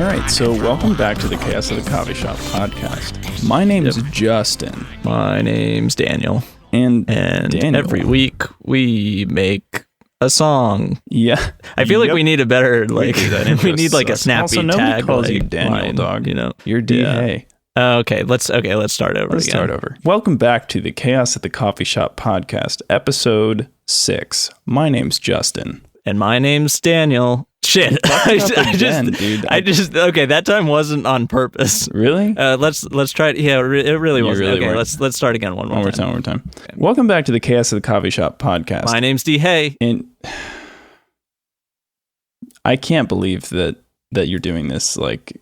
right, so welcome back to the Chaos of the Coffee Shop podcast. My name's Justin. My name's Daniel. And Daniel. Every week we make a song. Yeah. I feel like we need a better, like, we need like a snappy also, tag. Nobody calls like, you Daniel, line, dog. You know, You're D. Hey. Okay, let's start over Let's again. start over. Welcome back to the Chaos at the Coffee Shop podcast, episode 6. My name's Justin. And my name's Daniel. Shit. I just okay, that time wasn't on purpose. Really? Let's try it. Yeah, it really wasn't. Really okay, weren't. let's start again one more time. Okay. Welcome back to the Chaos of the Coffee Shop podcast. My name's D. Hey. And I can't believe that you're doing this. Like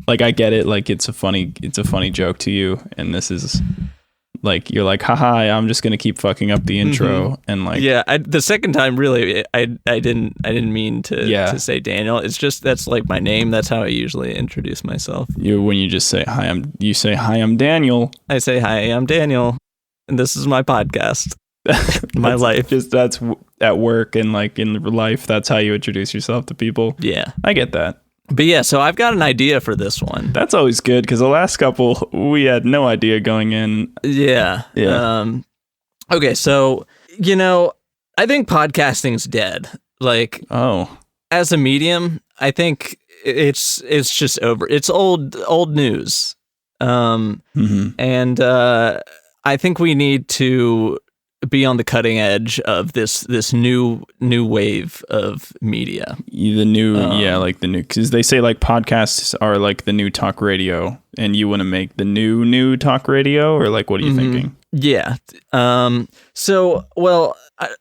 I get it. Like it's a funny joke to you, and this is like you're like, haha, I'm just gonna keep fucking up the intro, and like the second time really, I didn't mean to say Daniel. It's just that's like my name. That's how I usually introduce myself. When you just say hi, I'm Daniel. I say hi, I'm Daniel, and this is my podcast. My life. That's at work and like in life. That's how you introduce yourself to people. Yeah, I get that. But yeah, so I've got an idea for this one. That's always good because the last couple we had no idea going in. Yeah. Okay, so I think podcasting's dead. Like, as a medium, I think it's just over. It's old news. And I think we need to be on the cutting edge of this new wave of media. The new, because they say like podcasts are like the new talk radio, and you want to make the new talk radio, or like what are you thinking? Yeah. So, well,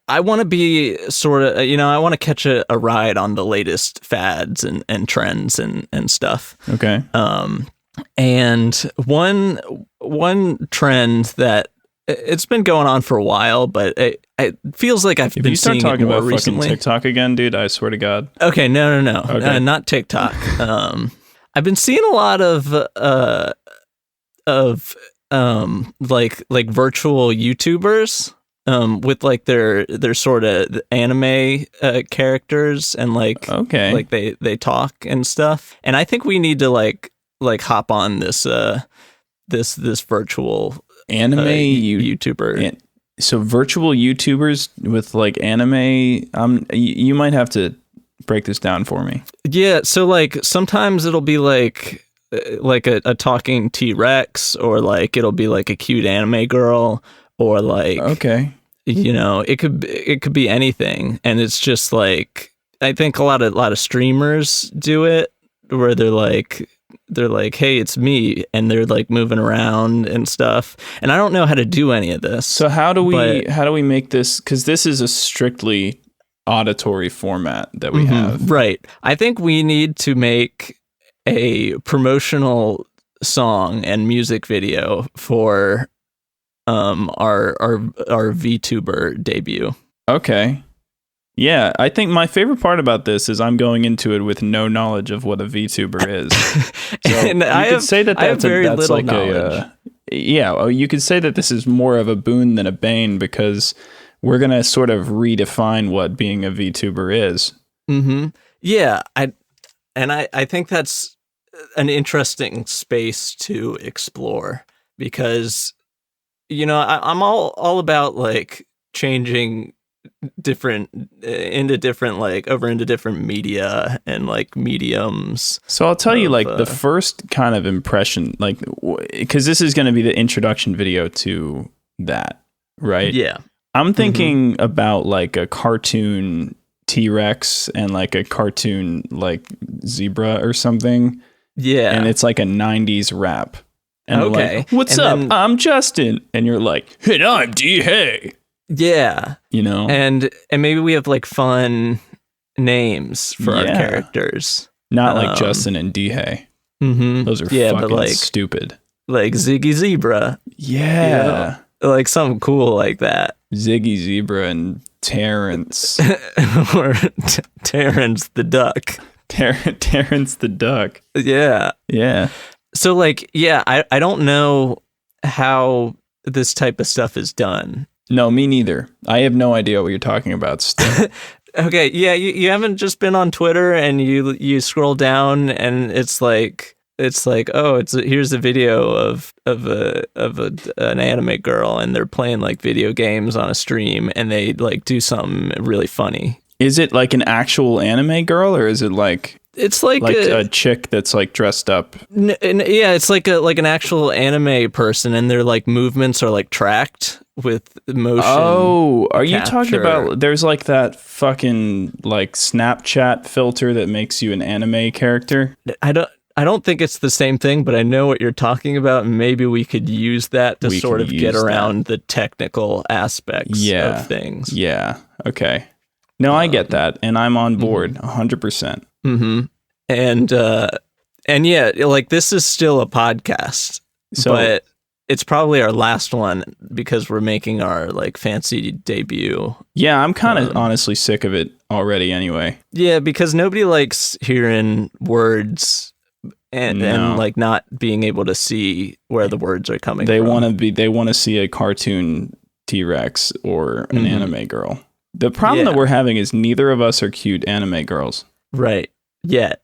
I want to be sort of, I want to catch a ride on the latest fads and trends and stuff. Okay. And one trend that it's been going on for a while, but it feels like I've been seeing it more recently. If you start talking about fucking TikTok again, dude, I swear to God. Okay, no. Okay. Not TikTok. I've been seeing a lot of like virtual YouTubers with like their sort of anime characters and like they talk and stuff. And I think we need to like hop on this virtual anime YouTuber. So virtual YouTubers with like anime, you might have to break this down for me. Yeah, so like sometimes it'll be like a talking T-Rex, or like it'll be like a cute anime girl, or like it could be anything. And it's just like I think a lot of streamers do it where they're like, hey, it's me, and they're like moving around and stuff, and I don't know how to do any of this. So how do we make this, because this is a strictly auditory format that we have, right? I think we need to make a promotional song and music video for our VTuber debut. Okay. Yeah, I think my favorite part about this is I'm going into it with no knowledge of what a VTuber is. So and you could say that that's very that's little like knowledge. You could say that this is more of a boon than a bane, because we're going to sort of redefine what being a VTuber is. Mm-hmm. Yeah, I think that's an interesting space to explore, because I'm all about like changing into different media and like mediums. So I'll tell you like the first kind of impression, like, because this is going to be the introduction video to that, right? Yeah. I'm thinking about like a cartoon T-Rex and like a cartoon like zebra or something. Yeah. And it's like a 90s rap. And okay. Like, what's up? I'm Justin. And you're like, and I'm D. Hey. Yeah. And maybe we have like fun names for our characters. Not like Justin and D. Hey. Those are fucking stupid. Like Ziggy Zebra. Yeah. Like something cool like that. Ziggy Zebra and Terrence. Or Terrence the Duck. Terrence the Duck. Yeah. Yeah. So like, I don't know how this type of stuff is done. No, me neither. I have no idea what you're talking about still. Okay, yeah, you haven't just been on Twitter and you scroll down and it's like here's a video of an anime girl and they're playing like video games on a stream and they like do something really funny. Is it like an actual anime girl or is it like it's like a chick that's like dressed up? Yeah, it's like an actual anime person and their like movements are like tracked with motion. Oh, are you talking about there's like that fucking like Snapchat filter that makes you an anime character? I don't think it's the same thing, but I know what you're talking about, and maybe we could use that to sort of get around the technical aspects of things. Yeah. Okay. No, I get that, and I'm on board 100%. Mm-hmm. And yeah, like this is still a podcast, but it's probably our last one because we're making our like fancy debut. Yeah, I'm kind of honestly sick of it already anyway. Yeah, because nobody likes hearing words and like not being able to see where the words are coming from. They want to see a cartoon T-Rex or an anime girl. The problem that we're having is neither of us are cute anime girls. Right. Yet.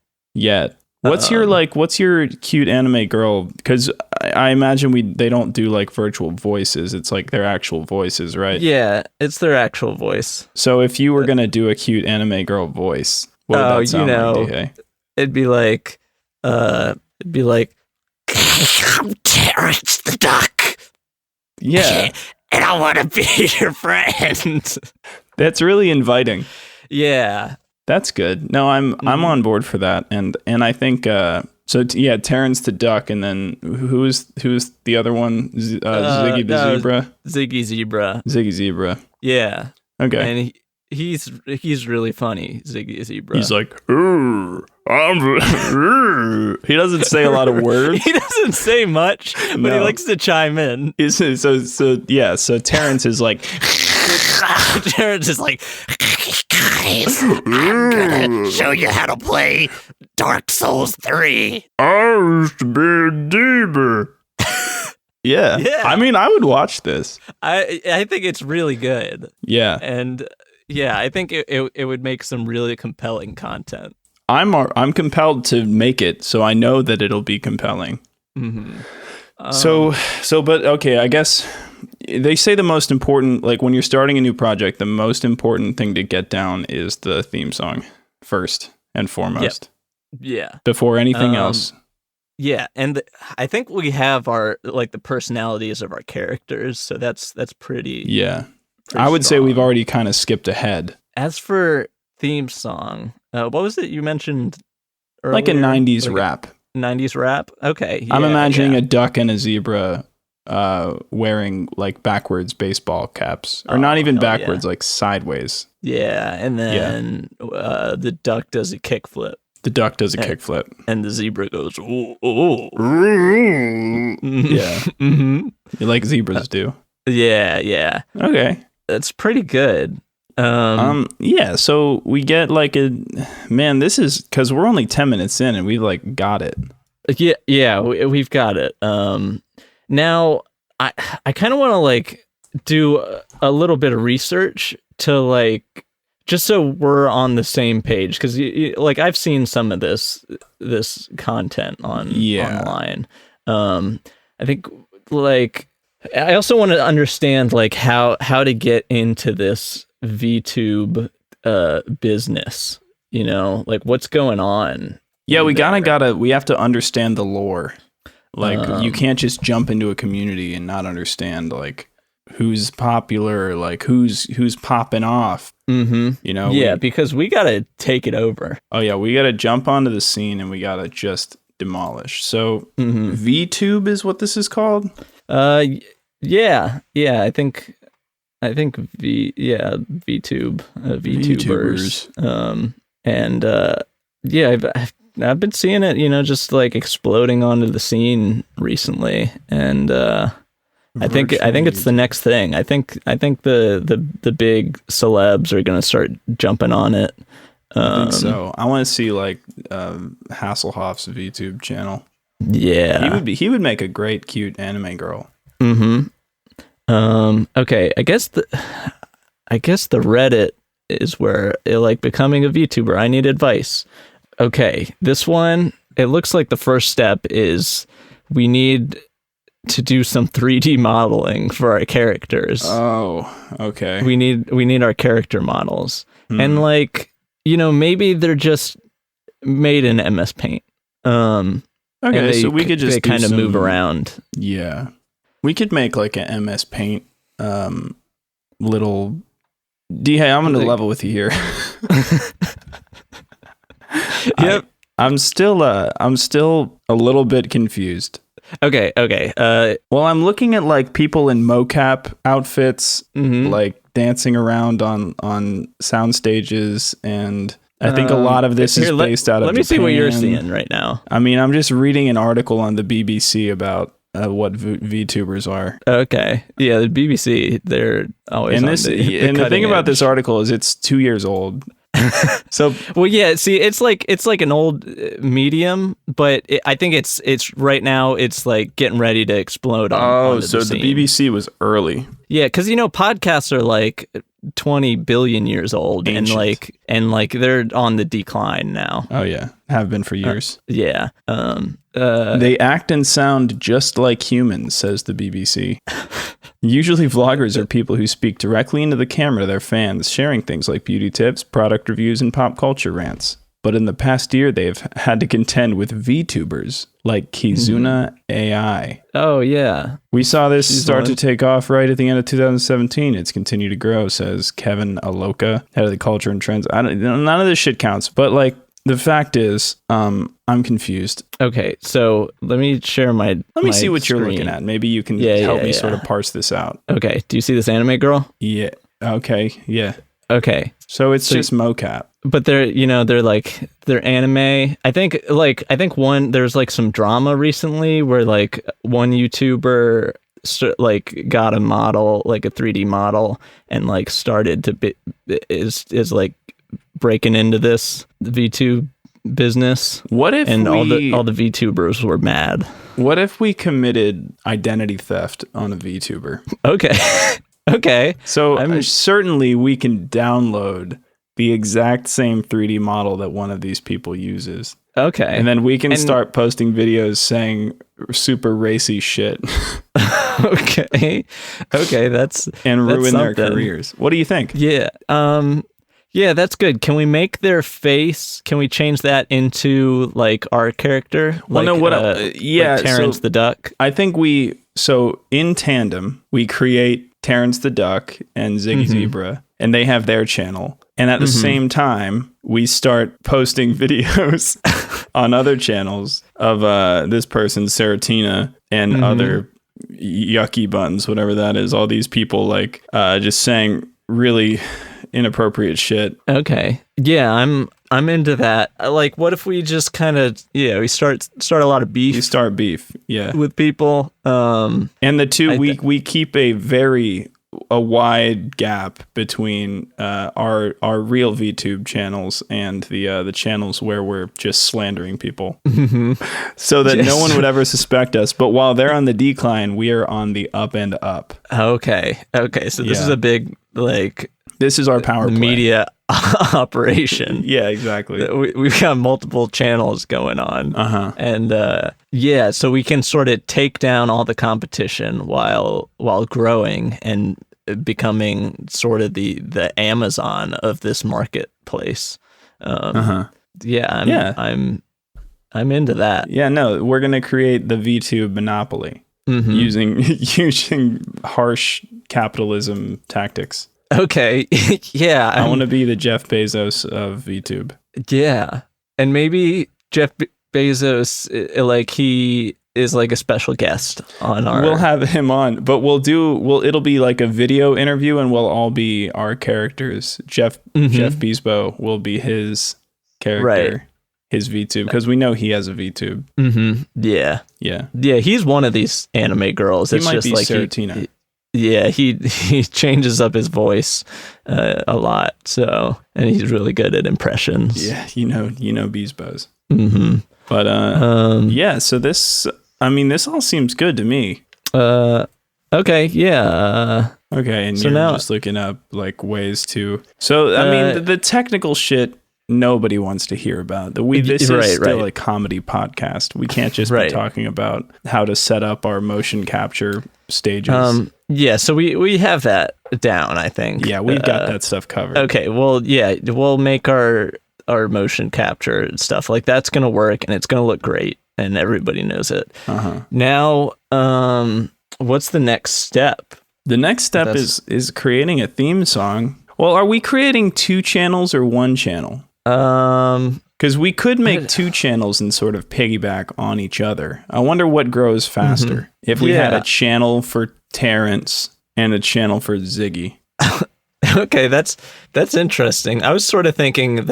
What's your cute anime girl? Because I imagine they don't do like virtual voices. It's like their actual voices, right? Yeah, it's their actual voice. So if you were gonna do a cute anime girl voice, what would that sound like? DK? It'd be like, I'm Terrence the duck. Yeah, and I want to be your friend. That's really inviting. Yeah. That's good. No, I'm on board for that, and I think Terrence the duck, and then who's the other one? Ziggy the zebra. Ziggy Zebra. Yeah. Okay. And he's really funny. Ziggy Zebra. He's like, he doesn't say a lot of words. He doesn't say much, but he likes to chime in. So Terrence is like. Terrence is like, guys, I'm gonna show you how to play Dark Souls 3. I used to be a demon. Yeah. I mean, I would watch this. I think it's really good. Yeah. And yeah, I think it would make some really compelling content. I'm compelled to make it, so I know that it'll be compelling. Mm-hmm. But okay, I guess they say the most important, like when you're starting a new project, the most important thing to get down is the theme song first and foremost. Yep. Yeah. Before anything else. Yeah, and I think we have our like the personalities of our characters, so that's pretty. Yeah, I would say we've already kind of skipped ahead. As for theme song, what was it you mentioned earlier? Like a 90s rap. 90s rap? Okay. Yeah, I'm imagining a duck and a zebra wearing like backwards baseball caps. Or not even backwards, like sideways. Yeah, and then the duck does a kickflip. The duck does a kickflip. And the zebra goes, ooh, ooh. Yeah. Mm-hmm. Like zebras do. Yeah. Okay. That's pretty good. Yeah, so we get like this is because we're only 10 minutes in and we've like got it. Yeah, we've got it. Now I kind of want to like do a little bit of research to like just so we're on the same page because like I've seen some of this content online. I think like I also want to understand like how to get into this VTube business, you know, like what's going on. Yeah, we have to understand the lore. Like you can't just jump into a community and not understand like who's popular, like who's popping off. Mm-hmm. You know? Yeah, because we gotta take it over. Oh yeah, we gotta jump onto the scene and we gotta just demolish. So VTube is what this is called? Yeah, I think VTube, VTubers. I've been seeing it, you know, just like exploding onto the scene recently, and I think it's the next thing. I think the big celebs are gonna start jumping on it. I think so. I want to see like Hasselhoff's VTube channel. Yeah, he would make a great cute anime girl. Mm-hmm. Okay, I guess the Reddit is where like becoming a VTuber. I need advice. Okay, this one, it looks like the first step is we need to do some 3D modeling for our characters. Oh, okay. We need our character models. And like, maybe they're just made in MS Paint. Okay, so we could just they kind of move around. Yeah. We could make like an MS Paint little hey, I'm gonna level with you here. Yep. I'm still a little bit confused. Okay. Well, I'm looking at like people in mocap outfits, like dancing around on sound stages, and I think a lot of this is based out of Let me Japan. see what you're seeing right now. I mean, I'm just reading an article on the BBC about what VTubers are. Okay. Yeah, the BBC, they're always and the thing about this article is it's 2 years old. So well, yeah, see, it's like an old medium, but I think it's right now it's like getting ready to explode on so the BBC was early. Yeah, because podcasts are like 20 billion years old. Ancient. and they're on the decline now. Oh yeah, have been for years. Yeah. They act and sound just like humans, says the BBC. Usually vloggers are people who speak directly into the camera to their fans, sharing things like beauty tips, product reviews, and pop culture rants. But in the past year, they've had to contend with VTubers like Kizuna AI. Oh, yeah. We saw this start to take off right at the end of 2017. It's continued to grow, says Kevin Aloka, head of the culture and trends. None of this shit counts, but like, the fact is, I'm confused. Okay, so let me share my Let me see what screen. you're looking at. Maybe you can help me sort of parse this out. Okay, do you see this anime girl? Yeah. Okay, yeah. Okay. So it's just mocap. But they're anime. I think there's like some drama recently where like one YouTuber like got a model, like a 3D model, and like started to is like breaking into this VTube business. What if all the VTubers were mad? What if we committed identity theft on a VTuber? Okay. Okay. So certainly we can download the exact same 3D model that one of these people uses. Okay. And then we can start posting videos saying super racy shit. Okay. And ruin their careers. What do you think? Yeah. Yeah, that's good. Can we make their face? Can we change that into like our character? Well, like Terrence the Duck. I think in tandem we create Terrence the Duck and Ziggy Zebra, and they have their channel. And at the same time, we start posting videos on other channels of this person, Seratina, and other yucky buns, whatever that is. All these people like just saying really inappropriate shit. Okay. Yeah, I'm into that. Like, what if we just kind of we start a lot of beef. You start beef, yeah, with people. And the two we keep a wide gap between our real VTube channels and the channels where we're just slandering people, so that no one would ever suspect us. But while they're on the decline, we are on the up and up. Okay. So this is a big like. This is our power play. Media operation. Yeah, exactly. We've got multiple channels going on. And so we can sort of take down all the competition while growing and becoming sort of the Amazon of this marketplace. I'm into that. Yeah, no, we're gonna create the VTube monopoly using harsh capitalism tactics. Okay. Yeah. I want to be the Jeff Bezos of VTube. Yeah. And maybe Jeff Bezos, like he is like a special guest on our... We'll have him on, but it'll be like a video interview and we'll all be our characters. Jeff Bezos will be his character, right. His VTube, because we know he has a VTube. Yeah. Yeah. Yeah, he's one of these anime girls. He might be like Seratina. He changes up his voice a lot, so, and he's really good at impressions. Yeah, you know Bezos. But so this all seems good to me. Okay, yeah. Okay, and so you're now, just looking up like ways to. So I mean, the technical shit nobody wants to hear about. This is still a comedy podcast. We can't just be talking about how to set up our motion capture stages. Yeah, so we have that down, I think. Yeah, we've got that stuff covered. Okay, well, yeah, we'll make our motion capture stuff. Like, that's going to work, and it's going to look great, and everybody knows it. Now, what's the next step? The next step is creating a theme song. Well, are we creating 2 channels or 1 channel? Because we could make 2 channels and sort of piggyback on each other. I wonder what grows faster. If we had a channel for Terrence and a channel for Ziggy. Okay, that's interesting. I was sort of thinking of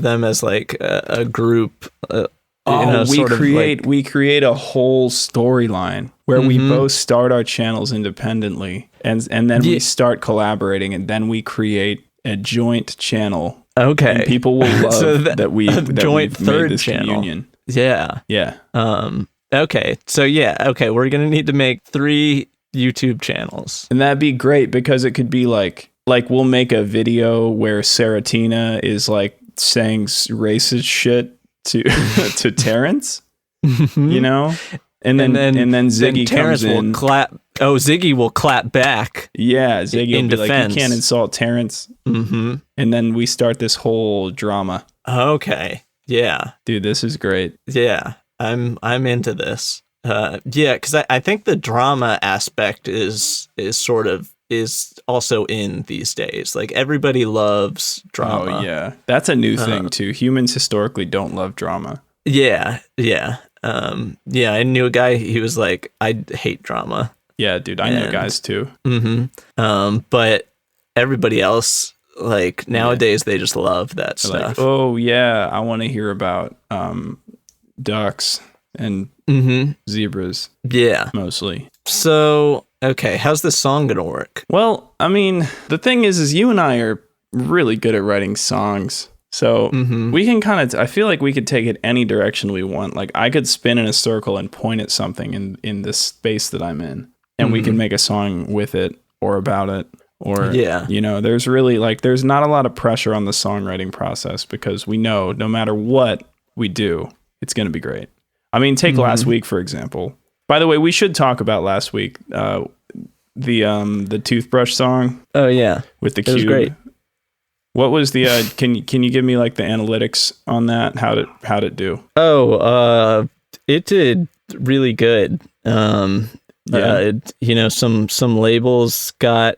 them as like a group. We create a whole storyline where we both start our channels independently, and then we start collaborating, and then we create a joint channel. Okay, and people will love so that we joint third made this channel. Communion. Yeah. Okay. So we're gonna need to make 3 YouTube channels, and that'd be great because it could be like we'll make a video where Saratina is like saying racist shit to to Terrence, you know, and then Ziggy Terrence comes in. Will clap. Oh, Ziggy will clap back. Yeah, Ziggy will be defense. Like, you can't insult Terrence. And then we start this whole drama. Okay. Yeah, dude, this is great. Yeah, I'm into this. Because I think the drama aspect is also in these days. Like, everybody loves drama. Oh yeah, that's a new thing too. Humans historically don't love drama. Yeah. I knew a guy. He was like, I hate drama. Yeah, dude, I know guys too. But everybody else, like, nowadays, they just love that stuff. Like, oh yeah, I want to hear about ducks and zebras. Yeah, mostly. So, okay, how's this song gonna work? Well, I mean, the thing is you and I are really good at writing songs. So we can I feel like we could take it any direction we want. Like, I could spin in a circle and point at something in this space that I'm in, and we can make a song with it or about it. Or, you know, there's really there's not a lot of pressure on the songwriting process because we know no matter what we do, it's going to be great. I mean, take last week, for example. By the way, we should talk about last week, the toothbrush song. Oh, yeah. With the cube. It was great. What was the can you give me like the analytics on that? How'd it do? Oh, it did really good. Some labels got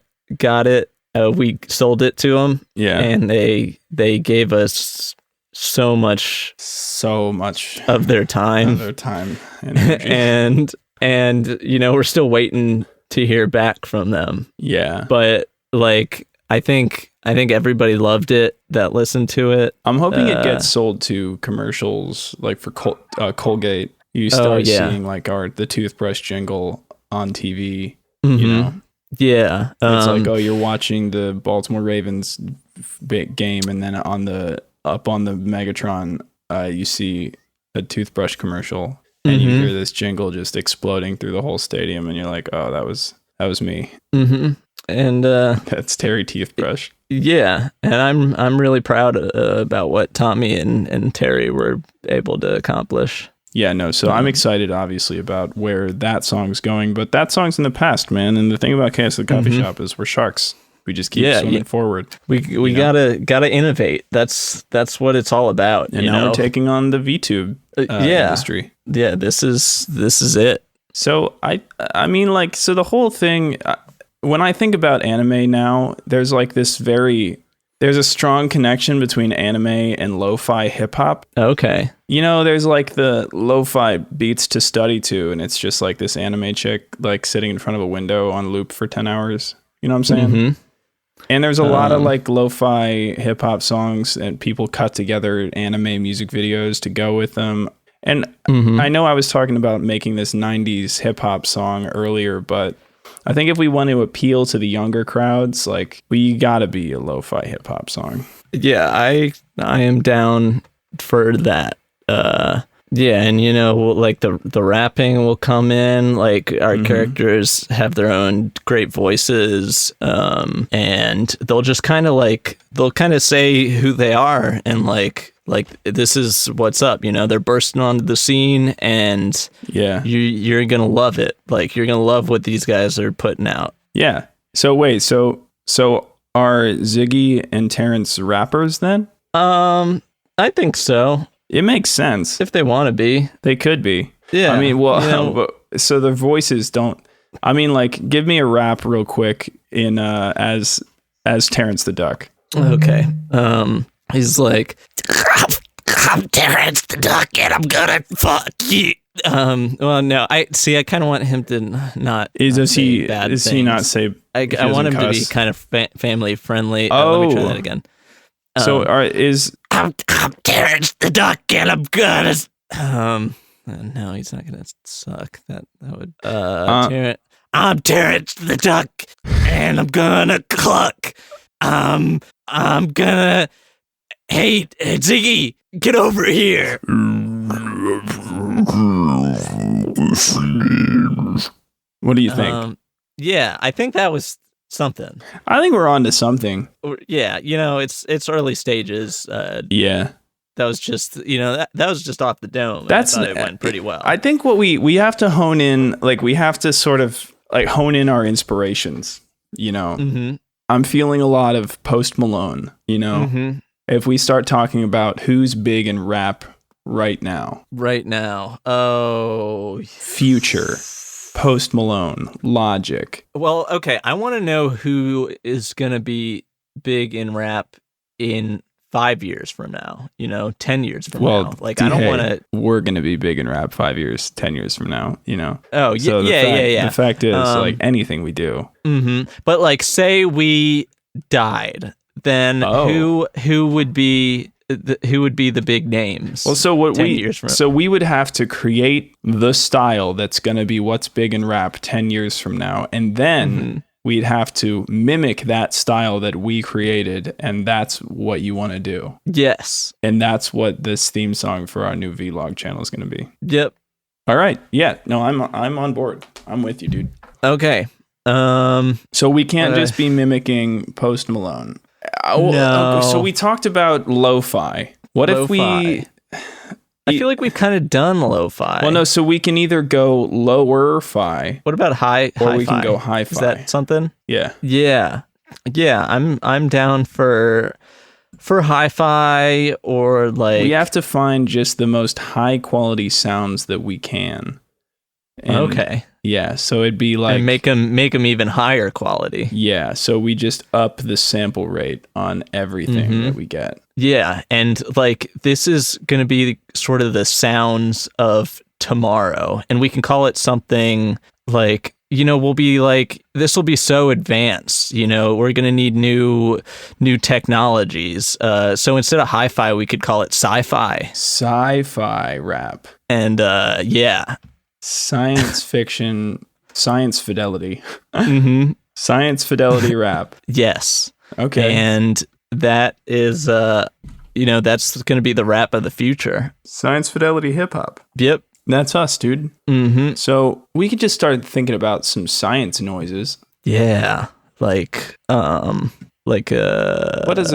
it. We sold it to them. Yeah, and they gave us so much of their time. And energy. and we're still waiting to hear back from them. Yeah, but like, I think everybody loved it that listened to it. I'm hoping it gets sold to commercials, like for Colgate. You start seeing like the toothbrush jingle on TV. You know, yeah. It's like, oh, you're watching the Baltimore Ravens big game, and then up on the Megatron, you see a toothbrush commercial, and you hear this jingle just exploding through the whole stadium, and you're like, oh, that was me. And that's Terry Toothbrush. Yeah, and I'm really proud about what Tommy and Terry were able to accomplish. Yeah, no, so I'm excited, obviously, about where that song's going, but that song's in the past, man. And the thing about Chaos at the Coffee Shop is we're sharks. We just keep swimming forward. We gotta innovate. That's what it's all about. And now we're taking on the VTube industry. Yeah, this is it. So I mean, like, so the whole thing. When I think about anime now, there's like there's a strong connection between anime and lo-fi hip hop. Okay. You know, there's like the lo-fi beats to study to, and it's just like this anime chick like sitting in front of a window on loop for 10 hours. You know what I'm saying? And there's a lot of like lo-fi hip hop songs, and people cut together anime music videos to go with them. And I know I was talking about making this 90s hip hop song earlier, but I think if we want to appeal to the younger crowds, like, we gotta be a lo-fi hip hop song. Yeah, I am down for that. Yeah, and like the rapping will come in, like our characters have their own great voices, and they'll just kind of say who they are, and like this is what's up, they're bursting onto the scene, and you're gonna love it. Like you're gonna love what these guys are putting out. Yeah. So wait, so are Ziggy and Terrence rappers then? I think so. It makes sense. If they want to be. They could be. Yeah. I mean, so their voices don't... I mean, like, give me a rap real quick in as Terrence the Duck. Okay. He's like, I'm Terrence the Duck and I'm gonna fuck you. Well, no, I kind of want him to not say bad things. He not say... I want him to be kind of family friendly. Let me try that again. So I'm Terrence the Duck and I'm gonna no, he's not gonna suck. That would I'm Terrence the Duck and I'm gonna cluck. I'm gonna hate Ziggy, get over here. What do you think? Yeah, I think that was something. I think we're on to something. Yeah, it's early stages. Yeah. That was just, that was just off the dome. I thought it went pretty well. I think what we have to hone in, like we have to sort of like hone in our inspirations, Mm-hmm. I'm feeling a lot of Post Malone, Mm-hmm. If we start talking about who's big in rap right now. Oh. Future. Post Malone, Logic. Well, okay. I want to know who is going to be big in rap in 5 years from now, 10 years from now. Like, I don't want to... We're going to be big in rap 5 years, 10 years from now, Oh, so yeah. The fact is, like, anything we do. Mm-hmm. But, like, say we died, then who would be... who would be the big names? Well, so we would have to create the style that's going to be what's big in rap 10 years from now, and then we'd have to mimic that style that we created, and that's what you want to do. Yes, and that's what this theme song for our new vlog channel is going to be. Yep. All right. Yeah. No, I'm on board. I'm with you, dude. Okay. So we can't just be mimicking Post Malone. No. So we talked about lo-fi. What if we... I feel like we've kind of done lo-fi. Well, no, so we can either go lower-fi. What about hi-fi? Or we can go hi-fi. Is that something? Yeah. Yeah. I'm down for hi-fi, or like... We have to find just the most high-quality sounds that we can. And okay. Yeah, so it'd be like... And make them even higher quality. Yeah, so we just up the sample rate on everything that we get. Yeah, and like this is going to be sort of the sounds of tomorrow. And we can call it something like, we'll be like, this will be so advanced, we're going to need new technologies. So instead of hi-fi, we could call it sci-fi. Sci-fi rap. And yeah. Science fiction, science fidelity. Mm-hmm. Science fidelity rap. Yes. Okay. And that is, that's going to be the rap of the future. Science fidelity hip hop. Yep. That's us, dude. Mm-hmm. So we could just start thinking about some science noises. Yeah. Like what is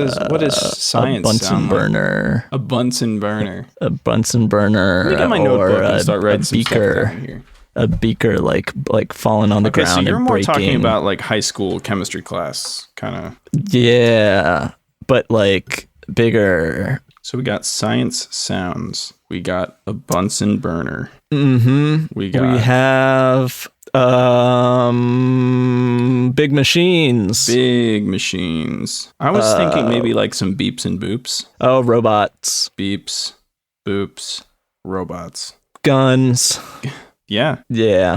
science? A Bunsen burner. Like? A Bunsen burner. A Bunsen burner. Let me get my notebook and start writing some stuff down here. A beaker like falling on the ground. So you're and more breaking. Talking about like high school chemistry class kind of. Yeah, but like bigger. So we got science sounds. We got a Bunsen burner. Mm-hmm. We have big machines. Big machines. I was thinking maybe like some beeps and boops. Oh, robots. Beeps, boops, robots. Guns. Yeah.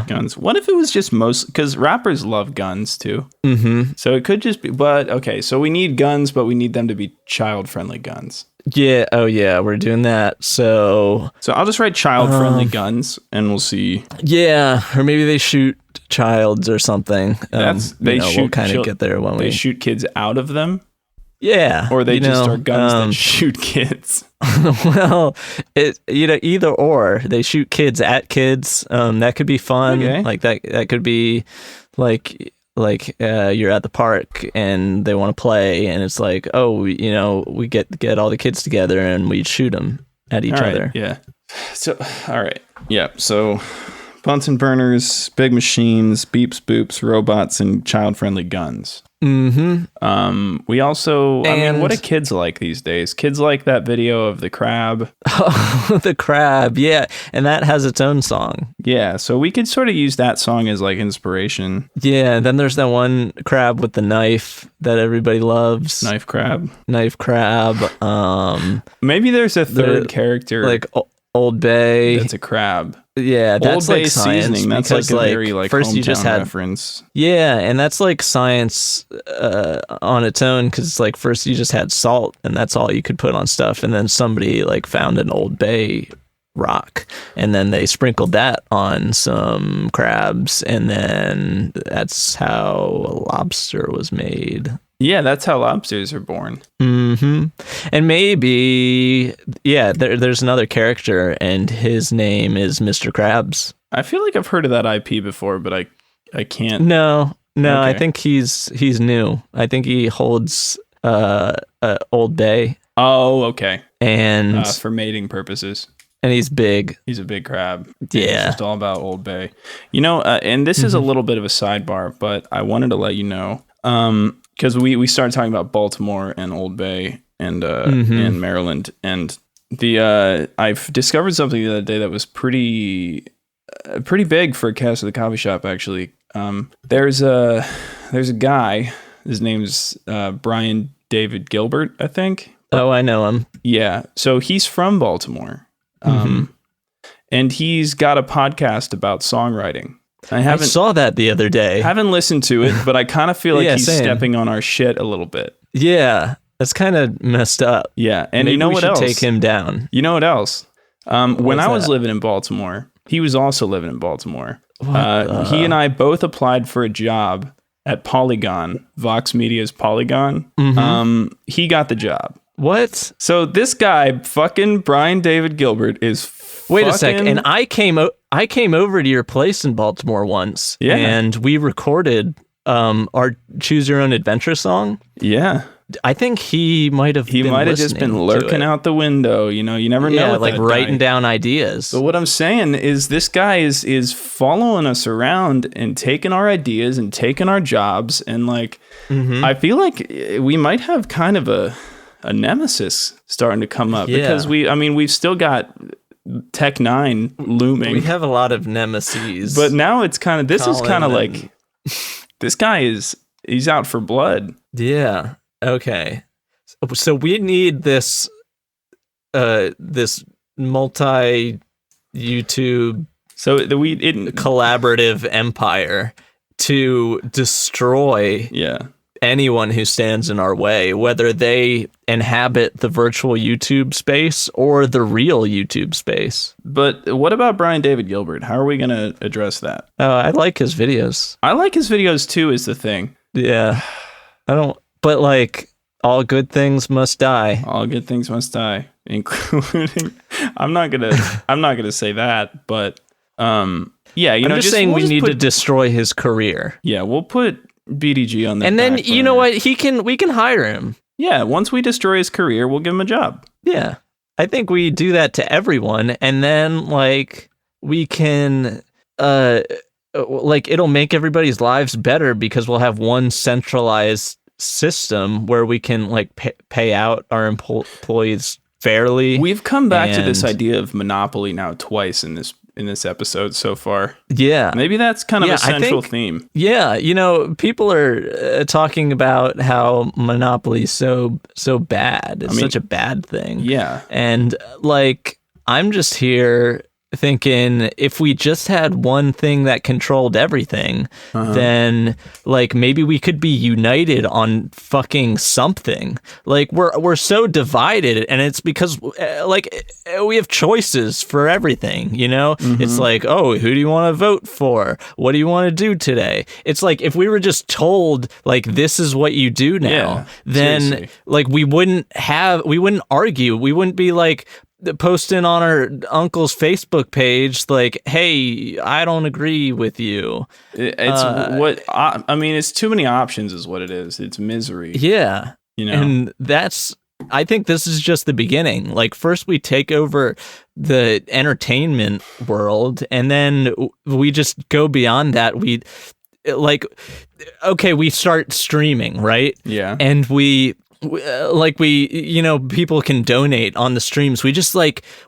Guns. What if it was just because rappers love guns too. Mm-hmm. So it could just be, but okay, so we need guns, but we need them to be child-friendly guns. Yeah. Oh yeah, we're doing that. So I'll just write child-friendly guns and we'll see. Yeah. Or maybe they shoot childs or something. We'll kind of get there when they shoot kids out of them. Yeah. Or they just are guns that shoot kids. Well, either or. They shoot kids at kids. That could be fun. Okay. Like that could be like you're at the park and they want to play, and it's like, oh, we get all the kids together and we shoot them at each other. Yeah. So, all right. Yeah. So, Bunsen burners, big machines, beeps, boops, robots, and child-friendly guns. Mm-hmm. We also, what do kids like these days? Kids like that video of the crab. Oh, the crab, yeah, and that has its own song. Yeah, so we could sort of use that song as like inspiration. Yeah, and then there's that one crab with the knife that everybody loves. Knife crab. Maybe there's a third character, like Old Bay. That's a crab. Yeah, that's Old like Bay science. Seasoning. That's like a very like first hometown you just had reference. Yeah, and that's like science on its own, because it's like first you just had salt and that's all you could put on stuff, and then somebody like found an Old Bay rock and then they sprinkled that on some crabs, and then that's how a lobster was made. Yeah, that's how lobsters are born. Mm-hmm. And maybe, there's another character, and his name is Mr. Krabs. I feel like I've heard of that IP before, but I can't. No, Okay. I think he's new. I think he holds Old Bay. Oh, okay. And for mating purposes. And he's big. He's a big crab. Yeah. It's just all about Old Bay. And this is a little bit of a sidebar, but I wanted to let you know. Because we started talking about Baltimore and Old Bay and Maryland, and I've discovered something the other day that was pretty big for a cast of the coffee shop. Actually, there's a guy. His name's Brian David Gilbert, I think. Oh, I know him. Yeah, so he's from Baltimore, and he's got a podcast about songwriting. I saw that the other day. Haven't listened to it, but I kind of feel like he's same. stepping on our shit a little bit. Yeah, that's kind of messed up. Yeah, and maybe you know what else? Take him down. You know what else? When I was living in Baltimore, he was also living in Baltimore. He and I both applied for a job at Polygon, Vox Media's Polygon. He got the job. What? So this guy, fucking Brian David Gilbert, is. Wait a second, and I came over to your place in Baltimore once, and we recorded our Choose Your Own Adventure song. Yeah. I think he might have just been lurking out the window, you never know. Yeah, like writing down ideas. But what I'm saying is this guy is following us around and taking our ideas and taking our jobs, and like I feel like we might have kind of a nemesis starting to come up because we've still got Tech 9 looming. We have a lot of nemesis. But now it's kind of, this guy he's out for blood. Yeah. Okay. So we need this multi YouTube collaborative empire to destroy anyone who stands in our way, whether they inhabit the virtual YouTube space or the real YouTube space. But what about Brian David Gilbert? How are we going to address that? I like his videos. I like his videos too, is the thing. Yeah. But like, all good things must die. All good things must die, including, I'm not gonna say that, but I'm just saying we need to destroy his career. Yeah, we'll put BDG on that. And then you know what? We can hire him. Yeah, once we destroy his career, we'll give him a job. Yeah. I think we do that to everyone, and then like we can it'll make everybody's lives better because we'll have one centralized system where we can like pay out our employees fairly. We've come back to this idea of monopoly now twice in this episode so far. Yeah. Maybe that's kind of a central theme. Yeah. People are talking about how monopoly is so bad. It's such a bad thing. Yeah. And like, I'm just here thinking if we just had one thing that controlled everything, then like maybe we could be united on fucking something. Like we're so divided, and it's because like we have choices for everything, you know? It's like, oh, who do you want to vote for? What do you want to do today? It's like if we were just told like this is what you do now, then seriously. Like we wouldn't argue. We wouldn't be like posting on our uncle's Facebook page like, hey, I don't agree with you. It's too many options is what it is. It's misery. Yeah. You know? And I think this is just the beginning. Like first we take over the entertainment world, and then we just go beyond that. We start streaming, right? Yeah. And people can donate on the streams. We just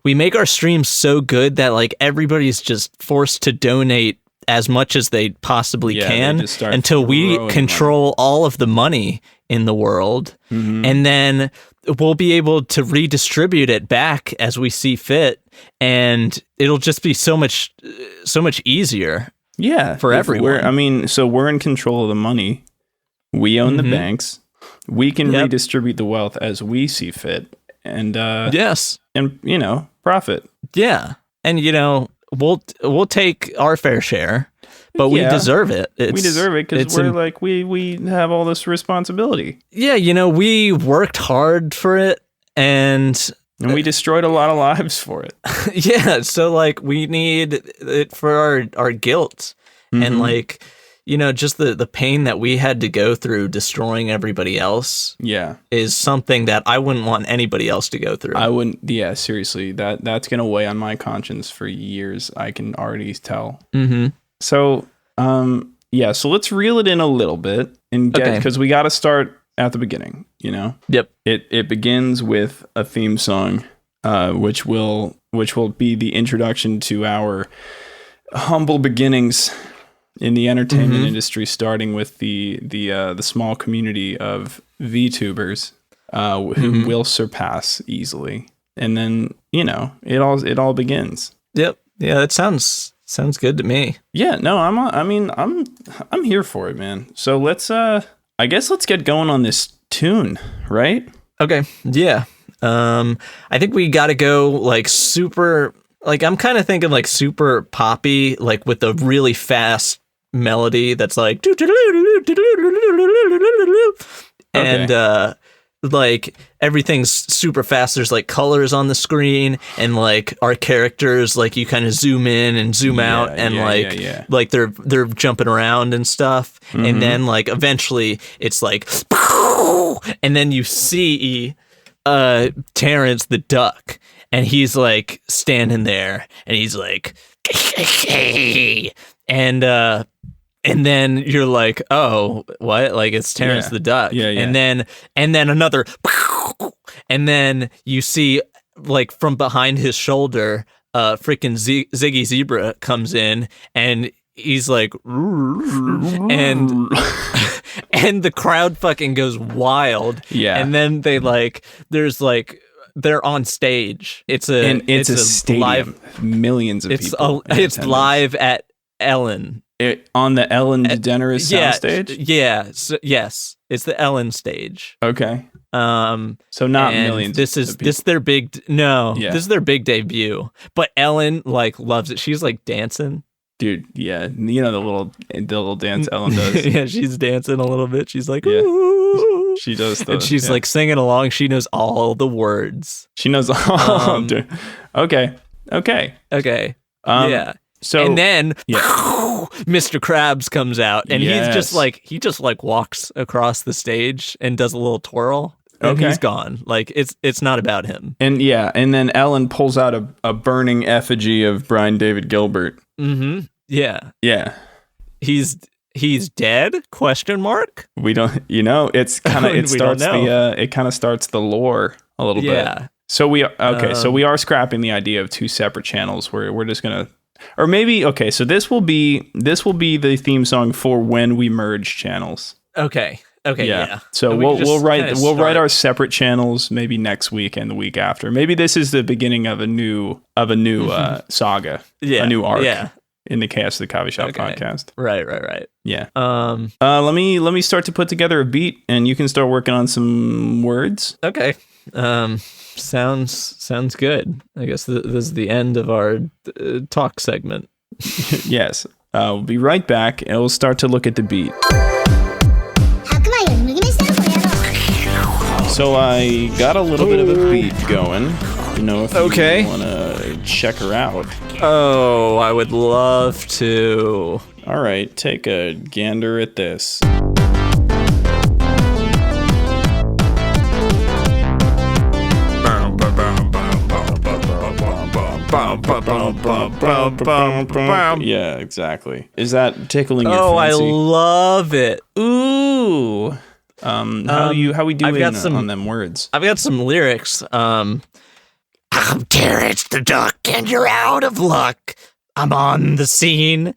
we make our streams so good that like everybody's just forced to donate as much as they possibly can until we control all of the money in the world. And then we'll be able to redistribute it back as we see fit, and it'll just be so much easier. Yeah, for everyone. So we're in control of the money. We own the banks. We can redistribute the wealth as we see fit, and and profit. Yeah, and we'll take our fair share, but we deserve it. We deserve it because we have all this responsibility. Yeah, we worked hard for it, and we destroyed a lot of lives for it. Yeah, so we need it for our guilt, and just the pain that we had to go through destroying everybody else. Yeah, is something that I wouldn't want anybody else to go through. I wouldn't. Yeah, seriously, that's gonna weigh on my conscience for years. I can already tell. So, so let's reel it in a little bit and get, because we got to start at the beginning. Yep. It begins with a theme song, which will be the introduction to our humble beginnings in the entertainment industry, starting with the small community of VTubers who will surpass easily, and then it all begins. Yep. Yeah, that sounds good to me. Yeah. No, I'm here for it, man. So let's let's get going on this tune, right? Okay. Yeah. I think we got to go super. I'm kind of thinking super poppy, with a really fast melody that's and everything's super fast. There's colors on the screen, and our characters you kind of zoom in and zoom out, and they're jumping around and stuff. And then eventually it's and then you see Terrence the duck, and he's standing there, and he's and then you're oh, what? It's Terrence the duck. Yeah. And then another, and then you see from behind his shoulder, freaking Ziggy Zebra comes in, and he's and and the crowd fucking goes wild. Yeah. And then they they're on stage. It's a stadium, live, millions of people. It's live at Ellen. On the Ellen DeGeneres soundstage? Yeah. Yes. It's the Ellen stage. Okay. So not millions. This is their big This is their big debut. But Ellen loves it. She's dancing. Dude, yeah. The little dance Ellen does. Yeah, she's dancing a little bit. She's ooh. She does and she's singing along. She knows all the words. She knows all. Okay. Yeah. So, and then Mr. Krabs comes out, and he's just he just walks across the stage and does a little twirl, and he's gone. It's not about him. And and then Ellen pulls out a burning effigy of Brian David Gilbert. Yeah. Yeah. He's dead? Question mark? We don't. It's kind of it kind of starts the lore a little bit. So we are so we are scrapping the idea of two separate channels. We're just gonna. Or maybe so this will be the theme song for when we merge channels. Okay. Okay, yeah. So we'll write our separate channels maybe next week and the week after. Maybe this is the beginning of a new saga, a new arc in the Chaos of the Coffee Shop podcast. Right. Yeah. Let me start to put together a beat, and you can start working on some words. Okay. Sounds good. I guess this is the end of our talk segment. Yes. We'll be right back, and we'll start to look at the beat. So I got a little bit of a beat going. If you want to check her out. Oh, I would love to. All right, take a gander at this. Yeah, exactly. Is that tickling your fancy? Oh, I love it. Ooh. How we doing on them words? I've got some lyrics. I'm Terrence the Duck, and you're out of luck. I'm on the scene.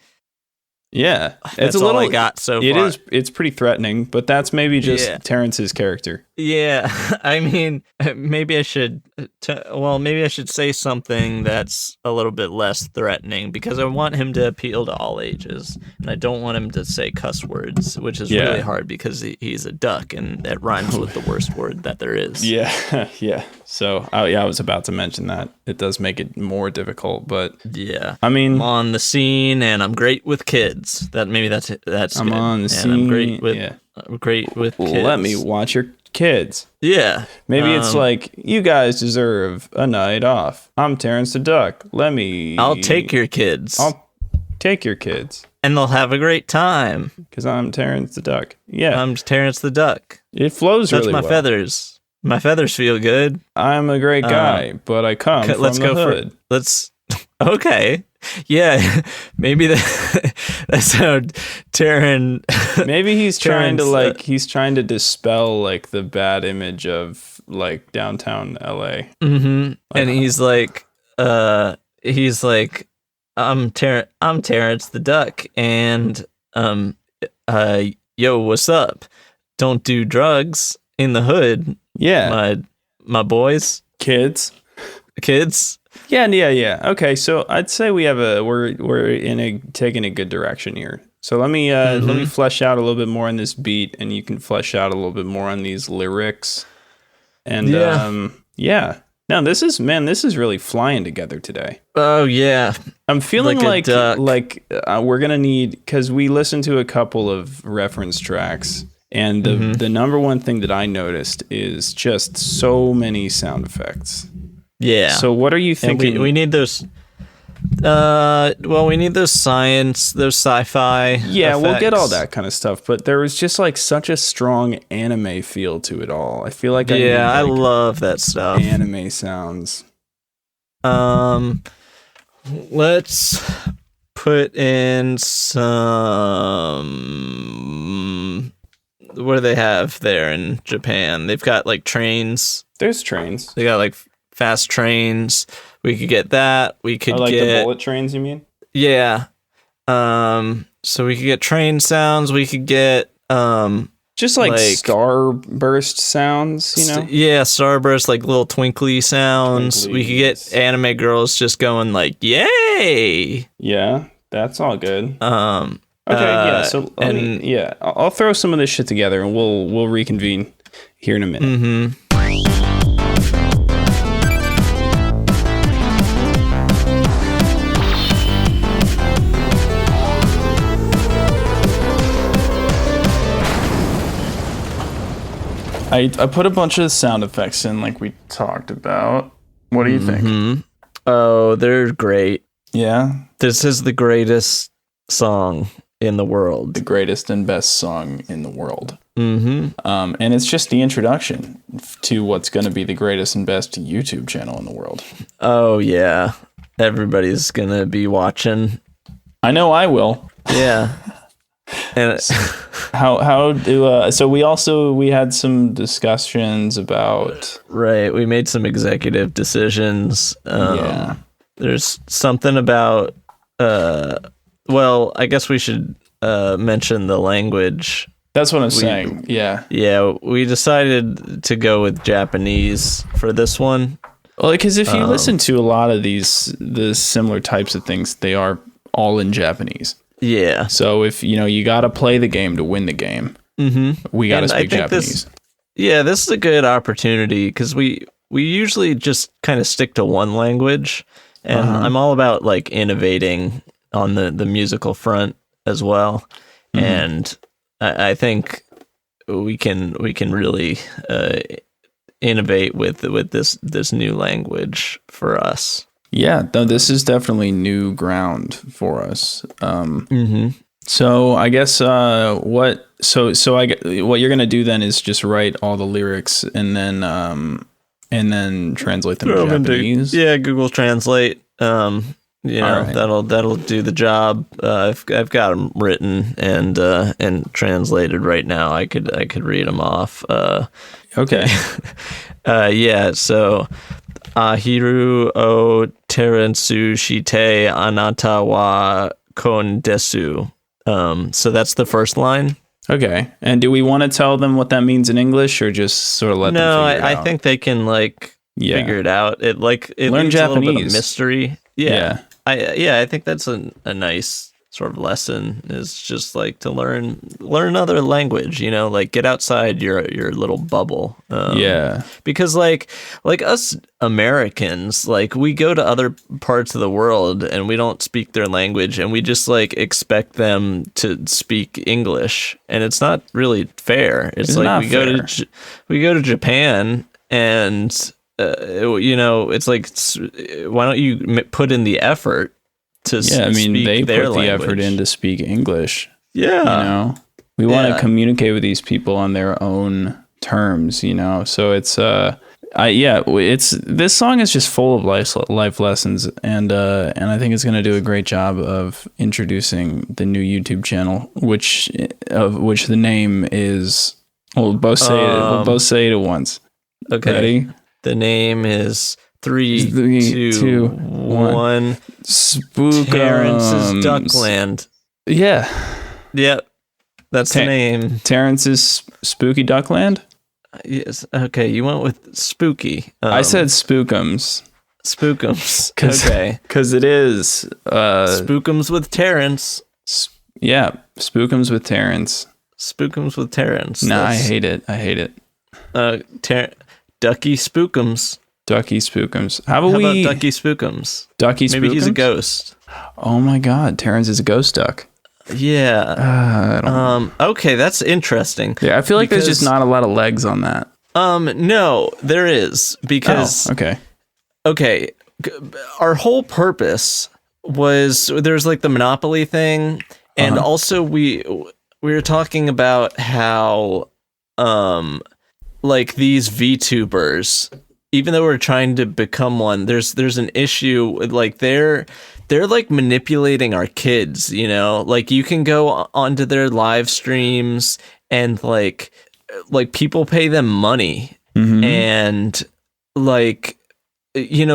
Yeah, that's all I got so far. It's pretty threatening, but that's maybe just Terrence's character. Yeah, I mean, maybe I should say something that's a little bit less threatening, because I want him to appeal to all ages, and I don't want him to say cuss words, which is really hard because he's a duck, and that rhymes with the worst word that there is. Yeah, yeah. So, I was about to mention that. It does make it more difficult, but yeah. I mean, I'm on the scene, and I'm great with kids. That's I'm good. on the scene. I'm great with kids. Let me watch your kids. Yeah. Maybe it's like, you guys deserve a night off. I'm Terrence the Duck. I'll take your kids. I'll take your kids. And they'll have a great time. Because I'm Terrence the Duck. Yeah. I'm Terrence the Duck. It flows really well. Touch my feathers. My feathers feel good. I'm a great guy, but I come from the hood. Okay. Yeah, maybe that's how Terran. Maybe he's trying to dispel like the bad image of like downtown LA. Mm-hmm. And he's like, I'm Terrence the Duck, and yo, what's up? Don't do drugs in the hood. Yeah, my boys, kids. Yeah. Okay, so I'd say we're taking a good direction here. So let me flesh out a little bit more on this beat, and you can flesh out a little bit more on these lyrics. And no, this is really flying together today. Oh yeah, I'm feeling like we're gonna need, because we listened to a couple of reference tracks. And the number one thing that I noticed is just so many sound effects. Yeah. So what are you thinking? We need those. We need those sci-fi. Yeah, effects. We'll get all that kind of stuff. But there was just like such a strong anime feel to it all. I feel like I love that stuff. Anime sounds. Let's put in some. What do they have there in Japan? They've got like trains. There's trains. They got like fast trains. We could get that. We could get the bullet trains, you mean? Yeah. So we could get train sounds. We could get just like starburst sounds, you know? Yeah, starburst, like little twinkly sounds. We could get anime girls just going like, "Yay!" Yeah, that's all good. Okay, yeah. So I'll throw some of this shit together, and we'll reconvene here in a minute. Mm-hmm. I put a bunch of sound effects in, like we talked about. What do you think? Oh, they're great. Yeah, this is the greatest song in the world. The greatest and best song in the world. Mm-hmm. And it's just the introduction to what's going to be the greatest and best YouTube channel in the world. Oh yeah, everybody's gonna be watching. I know I will. Yeah. And so we had some discussions about. Right, we made some executive decisions. There's something about. Well, I guess we should mention the language That's what I'm saying. Yeah. Yeah, we decided to go with Japanese for this one. Well, because if you listen to a lot of the similar types of things, they are all in Japanese. Yeah. So if, you got to play the game to win the game, we got to speak Japanese. This is a good opportunity because we usually just kind of stick to one language, and I'm all about like innovating on the musical front as well. And I think we can really innovate with this new language for us. Yeah, this is definitely new ground for us. So I guess what you're gonna do then is just write all the lyrics and then translate them to Japanese. Google Translate. Right. That'll do the job. I've got them written and translated right now. I could read them off. Okay. So Ahiru o Terrence shite anata wa kon desu. So that's the first line. Okay. And do we want to tell them what that means in English, or just sort of let them figure it out? I think they can figure it out. It learn Japanese. A little bit of mystery. Yeah. I think that's a nice sort of lesson, is just to learn another language, get outside your little bubble. Because like us Americans, we go to other parts of the world and we don't speak their language, and we just expect them to speak English, and it's not really fair. It's we go to Japan and it's why don't you put in the effort to speak they their put language. the effort in to speak English. Yeah. We want to communicate with these people on their own terms, so it's this song is just full of life lessons, and I think it's going to do a great job of introducing the new YouTube channel, which the name is, we'll both say it at once. Okay. Ready? The name is 3, 2, 1. Spookums. Terrence's Duckland. Yeah. Yep. That's the name. Terrence's Spooky Duckland? Yes. Okay, you went with spooky. I said Spookums. Spookums. Okay. Because it is... Spookums with Terrence. Spookums with Terrence. Spookums with Terrence. Nah, I hate it. Ducky Spookums. Ducky Spookums. How about Ducky Spookums? Ducky Spookums? Maybe he's a ghost. Oh my God, Terrence is a ghost duck. Yeah. Okay, that's interesting. Yeah, I feel like there's just not a lot of legs on that. No, there is, because Okay. Our whole purpose was, there's the Monopoly thing, and also we were talking about how these VTubers, even though we're trying to become one, there's an issue with they're manipulating our kids, you can go onto their live streams and people pay them money, and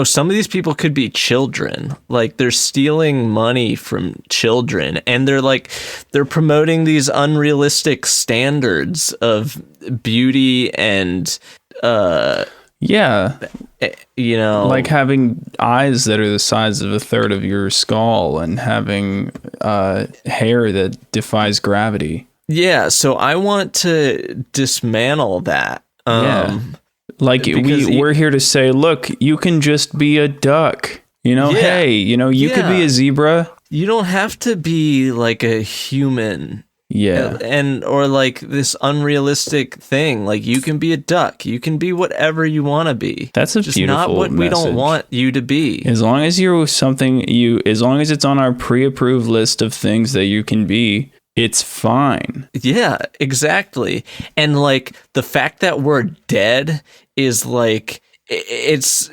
some of these people could be children. They're stealing money from children, and they're promoting these unrealistic standards of beauty and having eyes that are the size of a third of your skull, and having hair that defies gravity. Yeah, so I want to dismantle that. We're here to say, look, you can just be a duck. Hey, you could be a zebra. You don't have to be a human. Yeah. Or this unrealistic thing. You can be a duck. You can be whatever you want to be. That's a just beautiful not what message. We don't want you to be. As long as you're as long as it's on our pre-approved list of things that you can be, it's fine. Yeah, exactly. And the fact that we're dead is it's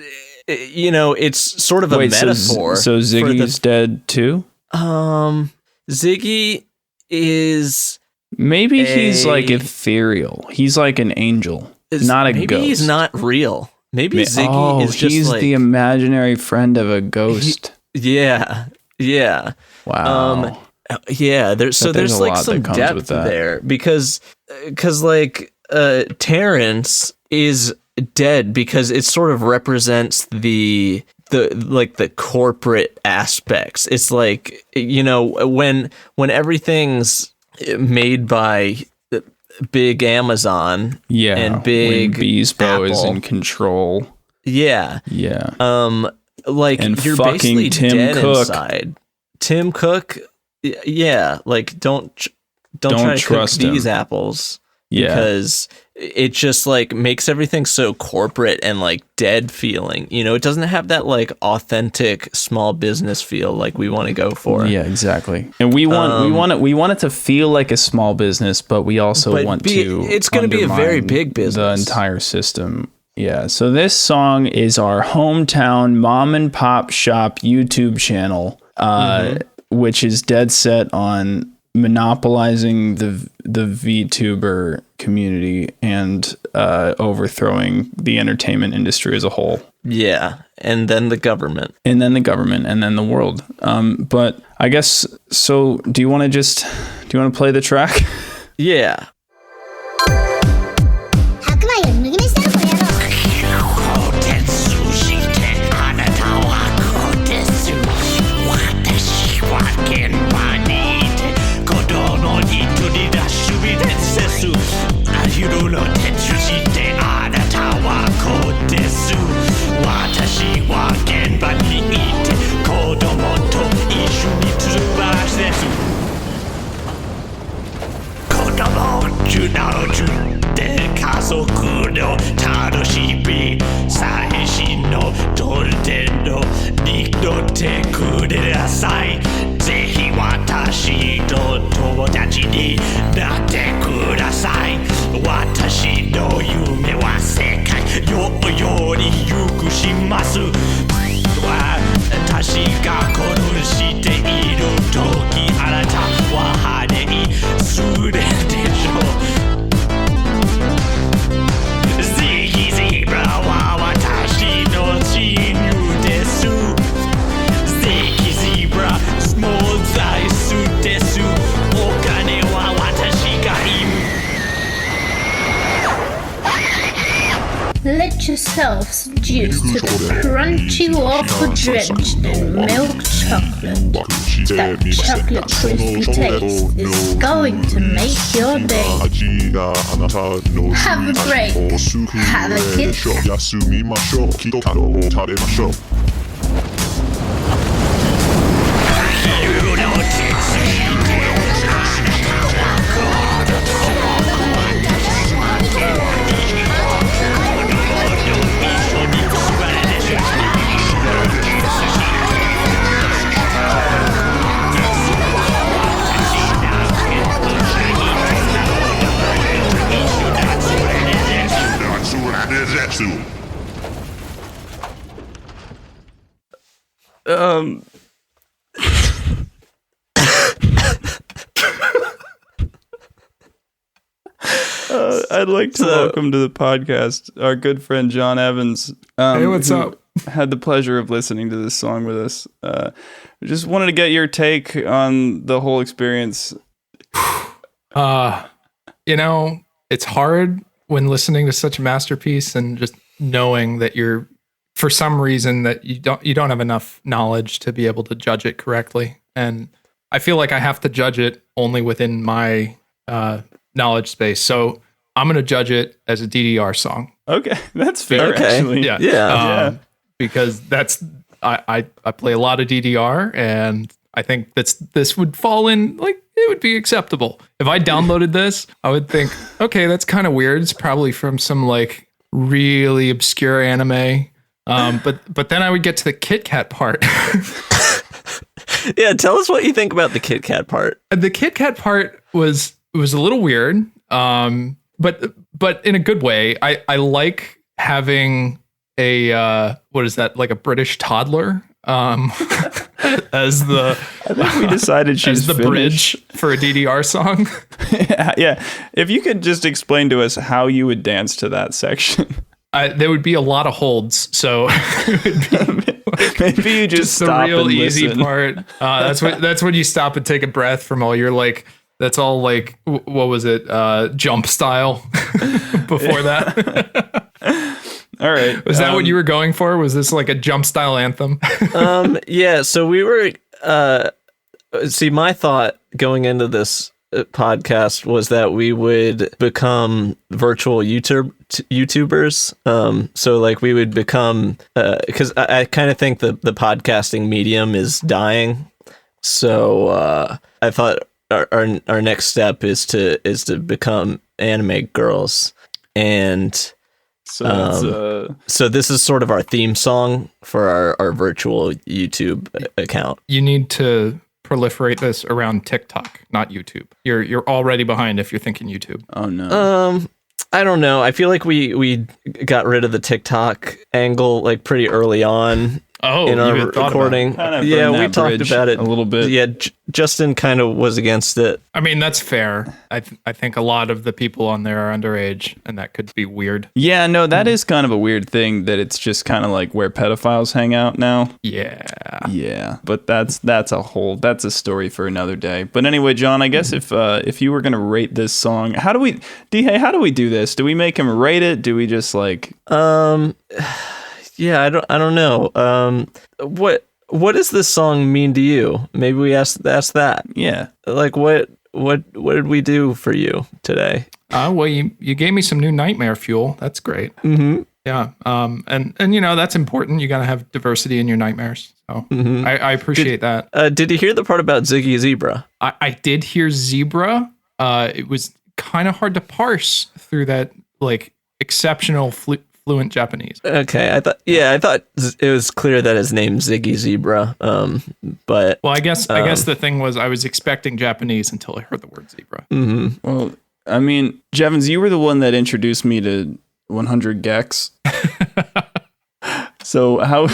sort of a metaphor. So Ziggy's dead too? Ziggy is he's ethereal. He's like an angel, not a ghost. Maybe he's not real. Maybe Ziggy is just he's the imaginary friend of a ghost. Yeah. Wow. There's some depth there, because like Terrence is dead because it sort of represents the corporate aspects. It's like, you know, when everything's made by big Amazon, and big when Bezos is Apple in control. Yeah. Like, and you're fucking basically Tim dead Cook. inside. Tim Cook, yeah, like don't try to trust cook these him. apples. Yeah. Because it just like makes everything so corporate and like dead feeling. You know, it doesn't have that like authentic small business feel like we want to go for. Yeah, exactly. And we want it to feel like a small business, but we also want to. It's going to be a very big business. The entire system. Yeah. So this song is our hometown mom and pop shop YouTube channel, which is dead set on monopolizing the VTuber community and overthrowing the entertainment industry as a whole. Yeah, and then the government. And then the world. But I guess, so do you want to play the track? Yeah. 加速の楽しみ最新のトレンドに乗ってくださいぜひ私の友達になってください私の夢は世界より良くします私が殺している時あなたは派手にするでしょうLet yourself seduce to the crunchy waffle drenched in milk chocolate. That chocolate crispy taste is going to make your day. Have a break. Have a Kit Kat. I'd like to welcome to the podcast our good friend John Evans. Hey, what's up? Had the pleasure of listening to this song with us. Just wanted to get your take on the whole experience. You know, it's hard when listening to such a masterpiece and just knowing that you're, for some reason, that you don't have enough knowledge to be able to judge it correctly. And I feel like I have to judge it only within my knowledge space. So I'm going to judge it as a DDR song. Okay, that's fair. Okay. Actually, yeah. Because that's I play a lot of DDR, and I think this would fall in, like, it would be acceptable. If I downloaded this, I would think, okay, that's kind of weird. It's probably from some like really obscure anime. But then I would get to the Kit Kat part. Yeah, tell us what you think about the Kit Kat part. The Kit Kat part was a little weird, but in a good way. I like having a what is that, like a British toddler as the I think we decided she's as the bridge for a DDR song. Yeah. If you could just explain to us how you would dance to that section. There would be a lot of holds, so maybe you just stop the real and easy listen. part. That's when you stop and take a breath from all your like That's all like, what was it? Jump style before that. All right. Was that what you were going for? Was this like a jump style anthem? Yeah. So we were, see, my thought going into this podcast was that we would become virtual YouTubers. So like we would become, because I kind of think the podcasting medium is dying. So I thought our next step is to become anime girls, and so this is sort of our theme song for our virtual YouTube account. You need to proliferate this around TikTok, not YouTube. You're already behind if you're thinking YouTube. Oh no. I don't know. I feel like we got rid of the TikTok angle like pretty early on. In our recording. Yeah, we talked about it a little bit. Yeah, Justin kind of was against it. I mean, that's fair. I think a lot of the people on there are underage, and that could be weird. Yeah, no, that is kind of a weird thing that it's just kind of like where pedophiles hang out now. Yeah. But that's a story for another day. But anyway, John, I guess if you were gonna rate this song, how do we do this? Do we make him rate it? Do we just like Yeah, I don't know. What does this song mean to you? Maybe we ask that. Yeah. Like what did we do for you today? Well, you gave me some new nightmare fuel. That's great. Mm-hmm. Yeah. And you know, that's important. You got to have diversity in your nightmares. So I appreciate that. Did you hear the part about Ziggy Zebra? I did hear zebra. It was kind of hard to parse through that like exceptional fluent Japanese. Okay, I thought it was clear that his name's Ziggy Zebra. But I guess the thing was I was expecting Japanese until I heard the word zebra. Mm-hmm. Well, I mean, Jevons, you were the one that introduced me to 100 gex. So how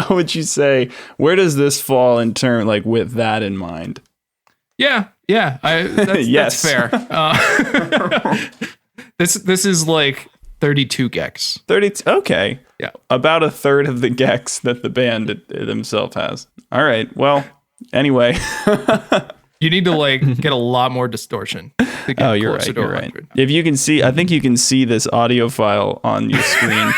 would you say, where does this fall in turn, like with that in mind? Yeah, that's fair. This is like 32 gex. 32. Okay. Yeah. About a third of the gex that the band themselves has. All right. Well, anyway. You need to like get a lot more distortion. To get you're right. If you can see, I think you can see this audio file on your screen.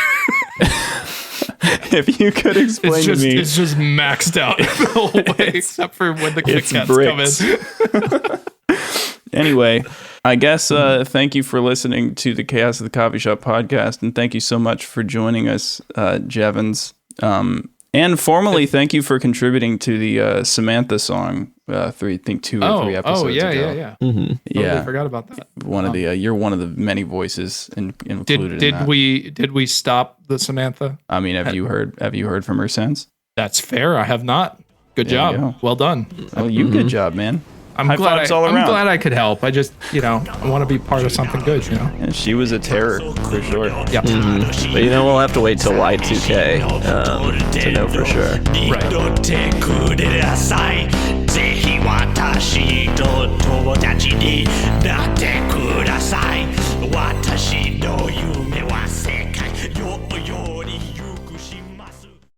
If you could explain to me. It's just maxed out the whole way, except for when the Kit Kats come in. Anyway, I guess thank you for listening to the Chaos of the Coffee Shop podcast, and thank you so much for joining us, Jevons. And formally, thank you for contributing to the Samantha song. I think 2 or 3 episodes ago. Yeah. Mm-hmm. Totally forgot about that. You're one of the many voices included. Did we stop the Samantha? I mean, have you heard from her since? That's fair. I have not. Good job. Well done. Well, good job, man. I'm glad I could help. I just, I want to be part of something good, And she was a terror, for sure. Yep. Mm-hmm. But we'll have to wait till Y2K to know for sure. Right.